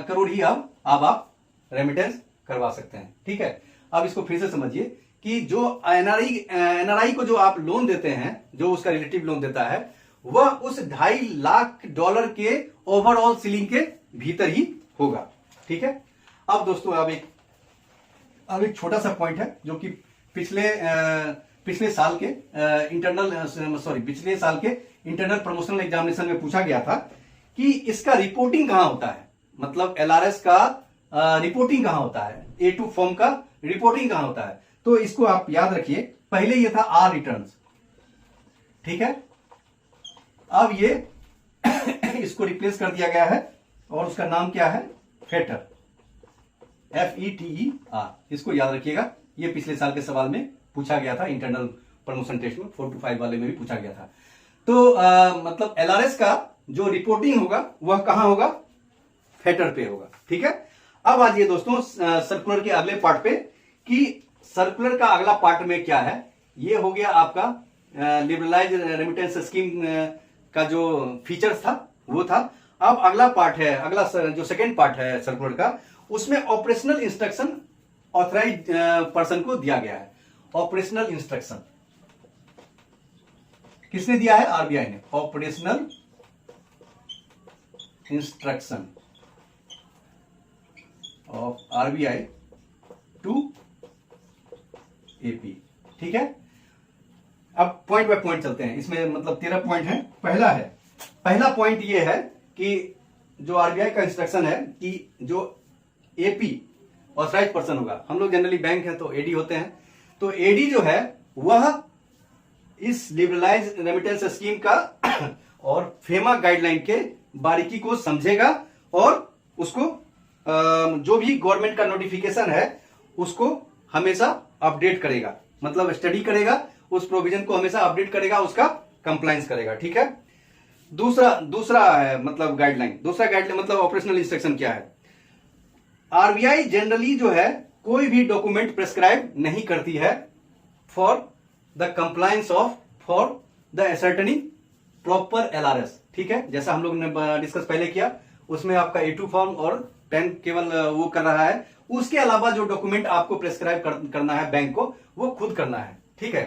करोड़ ही अब आप रेमिटेंस करवा सकते हैं। ठीक है, अब इसको फिर से समझिए कि जो एनआरआई को जो आप लोन देते हैं, जो उसका रिलेटिव लोन देता है, वह उस $2.5 लाख के ओवरऑल सीलिंग के भीतर ही होगा। ठीक है, अब दोस्तों अब एक छोटा सा पॉइंट है जो कि पिछले साल के इंटरनल प्रमोशनल एग्जामिनेशन में पूछा गया था कि इसका रिपोर्टिंग कहां होता है, मतलब एलआरएस का रिपोर्टिंग कहां होता है, A2 फॉर्म का रिपोर्टिंग कहां होता है। तो इसको आप याद रखिए, पहले ये था आर रिटर्न्स। ठीक है, अब ये इसको रिप्लेस कर दिया गया है और उसका नाम क्या है? Fetter, FETER। इसको याद रखिएगा, ये पिछले साल के सवाल में पूछा गया था, इंटरनल प्रमोशन टेस्ट में 4 to 5 वाले में भी पूछा गया था। तो मतलब एलआरएस का जो रिपोर्टिंग होगा वह कहां होगा? फेटर पे होगा। ठीक है, अब आइए दोस्तों सर्कुलर के अगले पार्ट पे कि सर्कुलर का अगला पार्ट में क्या है। ये हो गया आपका लिबरलाइज रेमिटेंस स्कीम का जो फीचर्स था वो था। अब अगला पार्ट है, अगला जो सेकेंड पार्ट है सर्कुलर का, उसमें ऑपरेशनल इंस्ट्रक्शन ऑथराइज पर्सन को दिया गया है। ऑपरेशनल इंस्ट्रक्शन किसने दिया है? आरबीआई ने। Operational instruction of RBI to AP. ठीक है, अब पॉइंट बाय पॉइंट चलते हैं, इसमें मतलब 13 पॉइंट है। पहला पॉइंट ये है कि जो आरबीआई का इंस्ट्रक्शन है कि जो एपी ऑथराइज पर्सन होगा, हम लोग जनरली बैंक है तो एडी होते हैं, तो एडी जो है वह इस लिबरलाइज रेमिटेंस स्कीम का और फेमा गाइडलाइन के बारीकी को समझेगा और उसको जो भी गवर्नमेंट का नोटिफिकेशन है उसको हमेशा अपडेट करेगा, मतलब स्टडी करेगा, उस प्रोविजन को हमेशा अपडेट करेगा, उसका कंप्लायंस करेगा। ठीक है, दूसरा है मतलब गाइडलाइन, मतलब ऑपरेशनल इंस्ट्रक्शन क्या है? आरबीआई जनरली जो है कोई भी डॉक्यूमेंट प्रेस्क्राइब नहीं करती है for the compliance of for the ascertaining proper LRS. ठीक है, जैसा हम लोग ने डिस्कस पहले किया, उसमें आपका A2 फॉर्म और पैन केवल वो कर रहा है। उसके अलावा जो डॉक्यूमेंट आपको प्रेस्क्राइब करना है बैंक को, वो खुद करना है। ठीक है,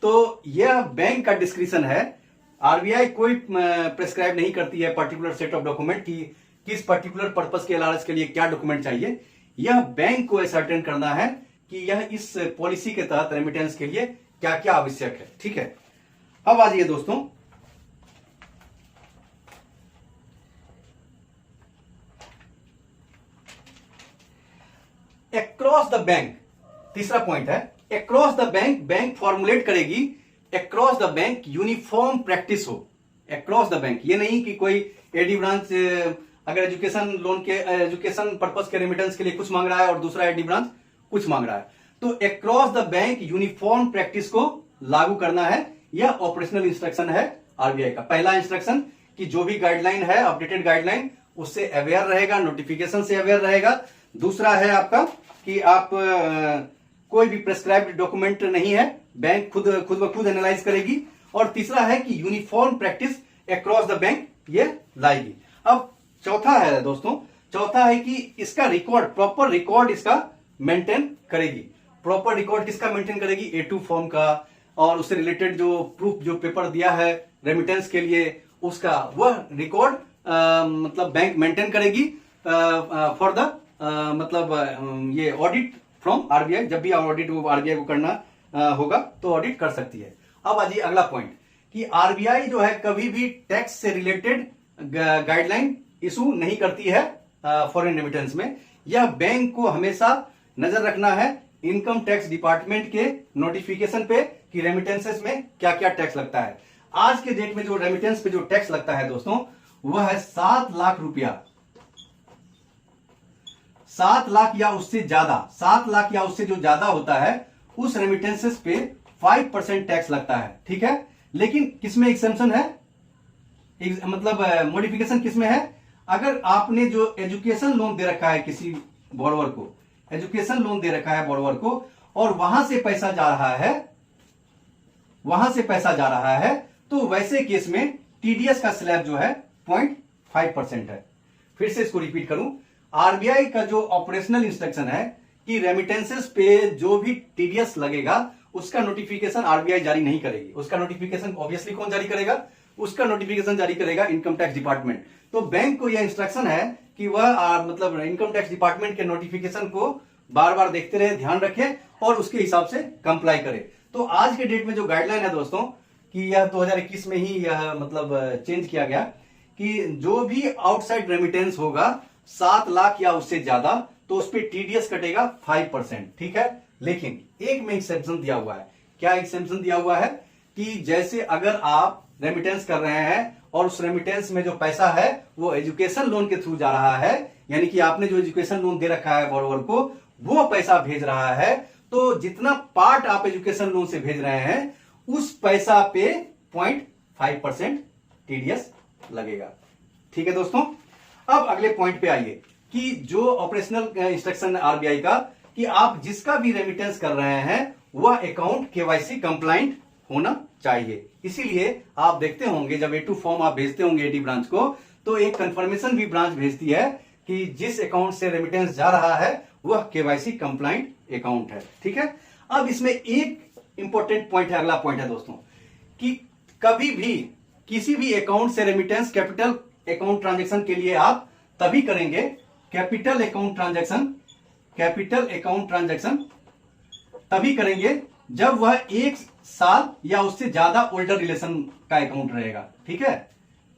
तो यह बैंक का डिस्क्रिप्शन है। आरबीआई कोई प्रेस्क्राइब नहीं करती है पर्टिकुलर सेट ऑफ डॉक्यूमेंट की किस पर्टिकुलर पर्पस के लालच के लिए क्या डॉक्यूमेंट चाहिए। यह बैंक को असर्टेन करना है कि यह इस पॉलिसी के तहत रेमिटेंस के लिए क्या क्या आवश्यक है। ठीक है, अब आ जाइए दोस्तों, अक्रॉस द बैंक, तीसरा पॉइंट है across the bank. Bank formulate करेगी across the bank uniform practice हो। अक्रॉस द बैंक, ये नहीं कि कोई एडी ब्रांच अगर एजुकेशन पर्पस के रेमिटेंस के लिए कुछ मांग रहा है और दूसरा एडी ब्रांच कुछ मांग रहा है, तो across the bank uniform practice को लागू करना है। यह ऑपरेशनल इंस्ट्रक्शन है आरबीआई का। पहला इंस्ट्रक्शन कि जो भी गाइडलाइन है, अपडेटेड गाइडलाइन, उससे अवेयर रहेगा, नोटिफिकेशन से अवेयर रहेगा। दूसरा है आपका कि आप कोई भी प्रेस्क्राइब्ड डॉक्यूमेंट नहीं है, बैंक खुद ब खुद एनालाइज करेगी। और तीसरा है कि uniform practice across the bank ये लाएगी। अब चौथा है दोस्तों, चौथा है कि इसका रिकॉर्ड, प्रॉपर रिकॉर्ड इसका मेंटेन करेगी। प्रॉपर रिकॉर्ड किसका मेंटेन करेगी? A2 फॉर्म का, और उससे रिलेटेड जो प्रूफ, जो पेपर दिया है रेमिटेंस के लिए, उसका वह रिकॉर्ड मतलब बैंक मेंटेन करेगी फॉर द मतलब ये ऑडिट फ्रॉम आरबीआई। जब भी ऑडिट आरबीआई को करना होगा तो ऑडिट कर सकती है। अब आ जाइए अगला पॉइंट कि आरबीआई जो है कभी भी टैक्स से रिलेटेड गाइडलाइन इशू नहीं करती है फॉरेन रेमिटेंस में। यह बैंक को हमेशा नजर रखना है इनकम टैक्स डिपार्टमेंट के नोटिफिकेशन पे कि रेमिटेंसेस में क्या क्या टैक्स लगता है। आज के डेट में जो रेमिटेंस पे जो टैक्स लगता है दोस्तों, वह है 7 लाख रुपया, 7 लाख या उससे ज्यादा, 7 लाख या उससे जो ज्यादा होता है उस रेमिटेंसेस पे 5% टैक्स लगता है। ठीक है, लेकिन किसमें एक्सेम्पशन है, मतलब मॉडिफिकेशन किसमें है? अगर आपने जो एजुकेशन लोन दे रखा है किसी बॉरोवर को, एजुकेशन लोन दे रखा है बॉरोवर को, और वहां से पैसा जा रहा है, वहां से पैसा जा रहा है, तो वैसे केस में टीडीएस का स्लैब जो है 0.5% है। फिर से इसको रिपीट करूं, आरबीआई का जो ऑपरेशनल इंस्ट्रक्शन है कि रेमिटेंसेस पे जो भी टीडीएस लगेगा उसका नोटिफिकेशन आरबीआई जारी नहीं करेगी। उसका नोटिफिकेशन ऑब्वियसली कौन जारी करेगा? उसका नोटिफिकेशन जारी करेगा इनकम टैक्स डिपार्टमेंट। तो बैंक को यह इंस्ट्रक्शन है कि वह मतलब इनकम टैक्स डिपार्टमेंट के नोटिफिकेशन को बार बार देखते रहे, ध्यान रखे और उसके हिसाब से कंप्लाई करे। तो आज के डेट में जो गाइडलाइन है दोस्तों, कि यह 2021 में ही यह मतलब चेंज किया गया कि जो भी आउटसाइड रेमिटेंस होगा 7 लाख या उससे ज्यादा, तो उस पर टीडीएस कटेगा 5%। ठीक है, लेकिन एक में एक्सेप्शन दिया हुआ है। क्या एक्सेप्शन दिया हुआ है? कि जैसे अगर आप रेमिटेंस कर रहे हैं और उस रेमिटेंस में जो पैसा है वो एजुकेशन लोन के थ्रू जा रहा है, यानी कि आपने जो एजुकेशन लोन दे रखा है बॉरोवर को, वो पैसा भेज रहा है, तो जितना पार्ट आप एजुकेशन लोन से भेज रहे हैं उस पैसा पे 0.5% टीडीएस लगेगा। ठीक है दोस्तों, अब अगले पॉइंट पे आइए कि जो ऑपरेशनल इंस्ट्रक्शन है आरबीआई का कि आप जिसका भी रेमिटेंस कर रहे हैं वह अकाउंट केवाईसी कंप्लाइंट होना चाहिए। इसीलिए आप देखते होंगे जब A2 फॉर्म आप भेजते होंगे एडी ब्रांच को, तो एक कंफर्मेशन भी ब्रांच भेजती है कि जिस अकाउंट से रेमिटेंस जा रहा है वह केवाईसी कंप्लाइंट अकाउंट है। ठीक है, अब इसमें एक इंपॉर्टेंट पॉइंट है, अगला पॉइंट है दोस्तों, कि कभी भी किसी भी अकाउंट से रेमिटेंस कैपिटल अकाउंट ट्रांजेक्शन के लिए आप तभी करेंगे, कैपिटल अकाउंट ट्रांजेक्शन तभी करेंगे जब वह 1 साल या उससे ज्यादा ओल्डर रिलेशन का अकाउंट रहेगा। ठीक है,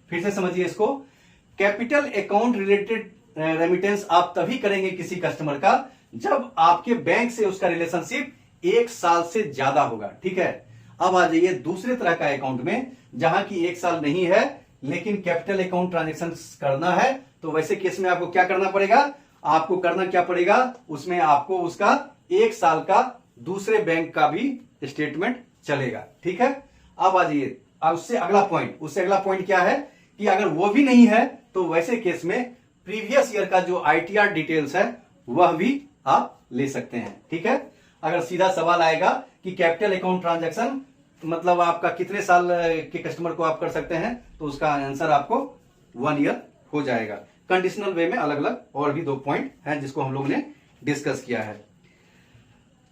फिर से समझिए इसको, कैपिटल अकाउंट रिलेटेड रेमिटेंस आप तभी करेंगे किसी कस्टमर का जब आपके बैंक से उसका रिलेशनशिप 1 साल से ज्यादा होगा। ठीक है, अब आ जाइए दूसरे तरह का अकाउंट में जहां की 1 साल नहीं है लेकिन कैपिटल अकाउंट ट्रांजेक्शन करना है, तो वैसे केस में आपको क्या करना पड़ेगा? आपको करना क्या पड़ेगा? उसमें आपको उसका 1 साल का दूसरे बैंक का भी स्टेटमेंट चलेगा। ठीक है, अब आ जाइए उससे अगला पॉइंट क्या है कि अगर वो भी नहीं है तो वैसे केस में प्रीवियस ईयर का जो आईटीआर डिटेल्स है वह भी आप ले सकते हैं। ठीक है, अगर सीधा सवाल आएगा कि कैपिटल अकाउंट ट्रांजैक्शन मतलब आपका कितने साल के कस्टमर को आप कर सकते हैं, तो उसका आंसर आपको 1 ईयर हो जाएगा। कंडीशनल वे में अलग अलग और भी 2 पॉइंट हैं जिसको हम लोग ने डिस्कस किया है।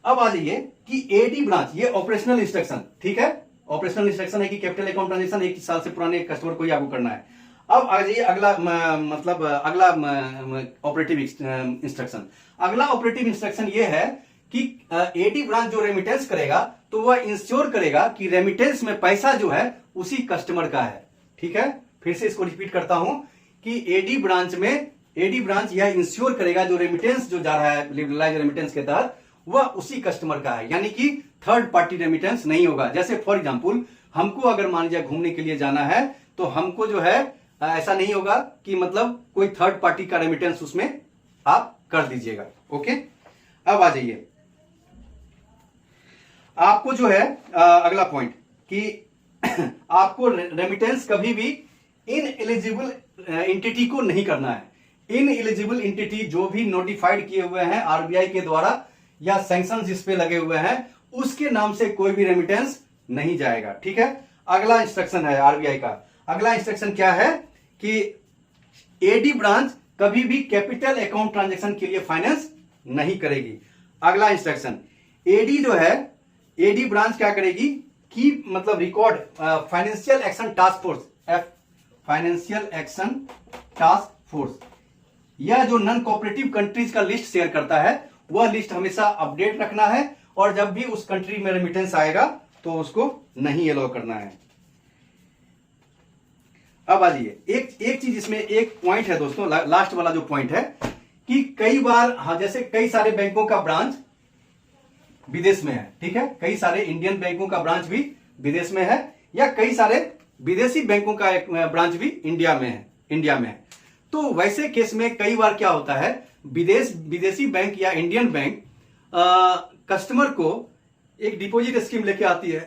अब आ जाइए कि एडी ब्रांच, ये ऑपरेशनल इंस्ट्रक्शन, ठीक है, ऑपरेशनल इंस्ट्रक्शन है कि कैपिटल अकाउंट ट्रांजेक्शन 1 साल से पुराने कस्टमर को ही आपको करना है। अब आ जाइए अगला मतलब अगला ऑपरेटिव इंस्ट्रक्शन। अगला ऑपरेटिव इंस्ट्रक्शन ये है कि एडी ब्रांच जो रेमिटेंस करेगा तो वह इंश्योर करेगा कि रेमिटेंस में पैसा जो है उसी कस्टमर का है, ठीक है। फिर से इसको रिपीट करता हूं कि एडी ब्रांच यह इंश्योर करेगा जो रेमिटेंस जो जा रहा है लिबरलाइज रेमिटेंस के तहत वह उसी कस्टमर का है, यानी कि थर्ड पार्टी रेमिटेंस नहीं होगा। जैसे फॉर एग्जांपल हमको अगर मान लीजिए घूमने के लिए जाना है तो हमको जो है ऐसा नहीं होगा कि मतलब कोई थर्ड पार्टी का रेमिटेंस उसमें आप कर दीजिएगा। ओके, अब आ जाइए आपको जो है अगला पॉइंट कि आपको रेमिटेंस कभी भी इनएलिजिबल एंटिटी को नहीं करना है। इनएलिजिबल एंटिटी जो भी नोटिफाइड किए हुए हैं आरबीआई के द्वारा या सैंक्शन जिस पे लगे हुए हैं उसके नाम से कोई भी रेमिटेंस नहीं जाएगा, ठीक है। अगला इंस्ट्रक्शन है आरबीआई का, अगला इंस्ट्रक्शन क्या है कि एडी ब्रांच कभी भी कैपिटल अकाउंट ट्रांजैक्शन के लिए फाइनेंस नहीं करेगी। अगला इंस्ट्रक्शन, एडी जो है, एडी ब्रांच क्या करेगी कि मतलब record financial action task force, financial action task force, यह जो नॉन कोऑपरेटिव कंट्रीज का लिस्ट शेयर करता है वह लिस्ट हमेशा अपडेट रखना है और जब भी उस कंट्री में रेमिटेंस आएगा तो उसको नहीं अलाउ करना है। अब आ जाइए एक चीज इसमें एक पॉइंट है दोस्तों, लास्ट वाला जो पॉइंट है कि कई बार जैसे कई सारे बैंकों का ब्रांच विदेश में है, ठीक है, कई सारे इंडियन बैंकों का ब्रांच भी विदेश में है या कई सारे विदेशी बैंकों का एक ब्रांच भी इंडिया में है। तो वैसे केस में कई बार क्या होता है विदेशी बैंक या इंडियन बैंक कस्टमर को एक डिपॉजिट स्कीम लेके आती है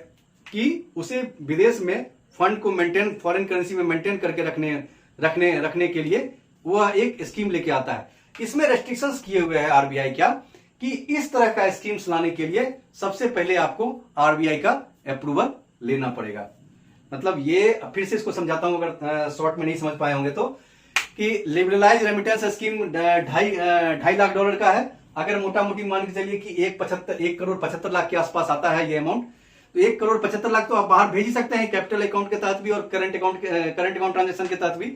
कि उसे विदेश में फंड को मेंटेन फॉरेन करेंसी में मेंटेन करके रखने के लिए वह एक स्कीम लेके आता है। इसमें रेस्ट्रिक्शंस किए हुए हैं आरबीआई क्या कि इस तरह का स्कीम्स लाने के लिए सबसे पहले आपको आरबीआई का अप्रूवल लेना पड़ेगा। मतलब ये फिर से इसको समझाता हूं अगर शॉर्ट में नहीं समझ पाए होंगे तो, कि लिबरलाइज रेमिटेंस स्कीम $2.5 लाख का है। अगर मोटा मोटी मान के चलिए कि 1,75,00,000 के आसपास आता है ये अमाउंट, तो 1,75,00,000 तो आप बाहर भेज ही सकते हैं कैपिटल अकाउंट के तहत भी और करंट अकाउंट ट्रांजेक्शन के तहत भी।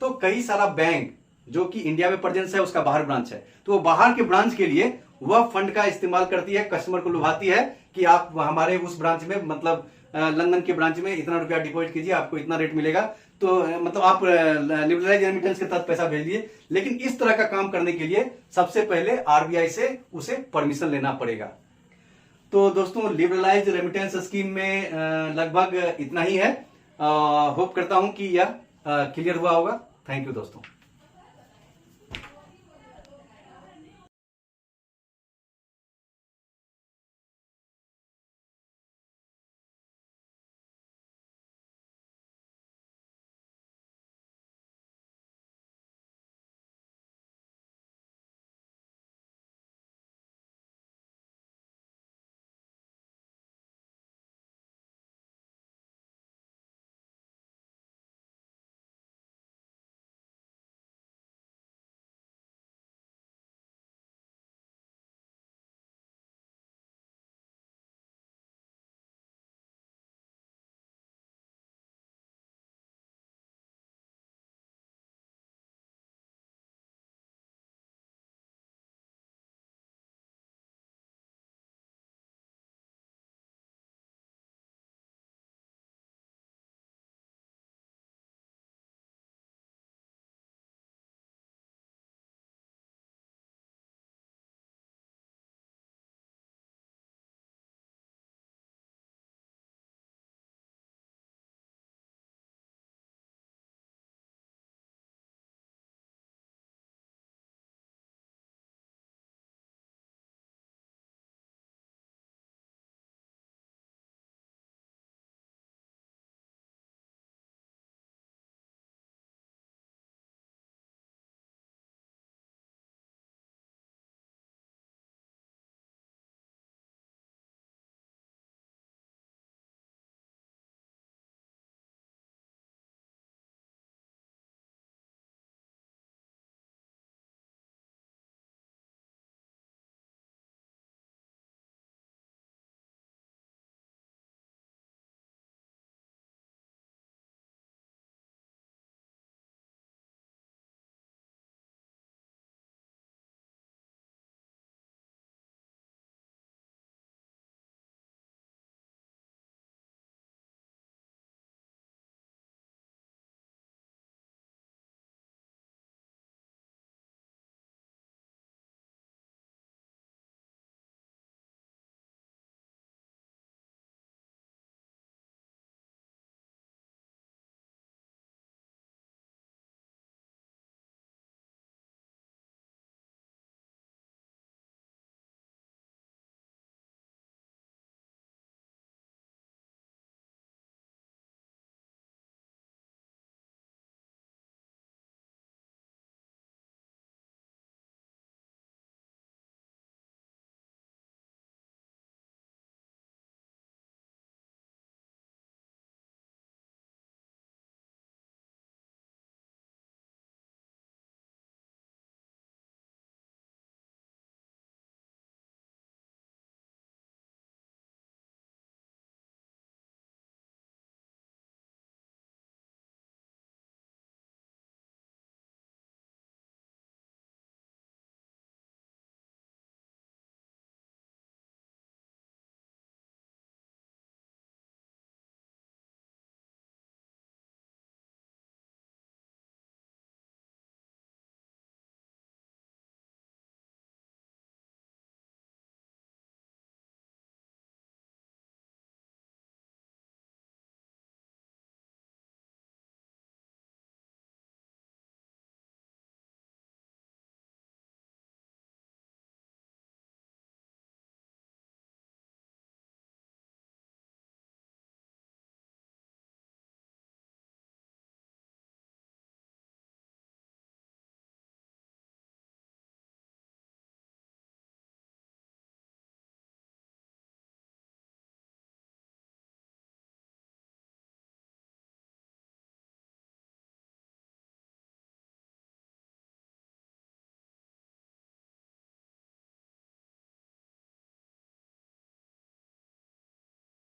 तो कई सारा बैंक जो कि इंडिया में प्रेजेंस है उसका बाहर ब्रांच है, तो वो बाहर के ब्रांच के लिए वह फंड का इस्तेमाल करती है, कस्टमर को लुभाती है कि आप हमारे उस ब्रांच में मतलब लंदन के ब्रांच में इतना रुपया डिपॉजिट कीजिए आपको इतना रेट मिलेगा, तो मतलब आप लिबरलाइज रेमिटेंस के तहत पैसा भेजिए। लेकिन इस तरह का काम करने के लिए सबसे पहले आरबीआई से उसे परमिशन लेना पड़ेगा। तो दोस्तों लिबरलाइज रेमिटेंस स्कीम में लगभग इतना ही है। होप करता हूं कि यह क्लियर हुआ होगा। थैंक यू दोस्तों।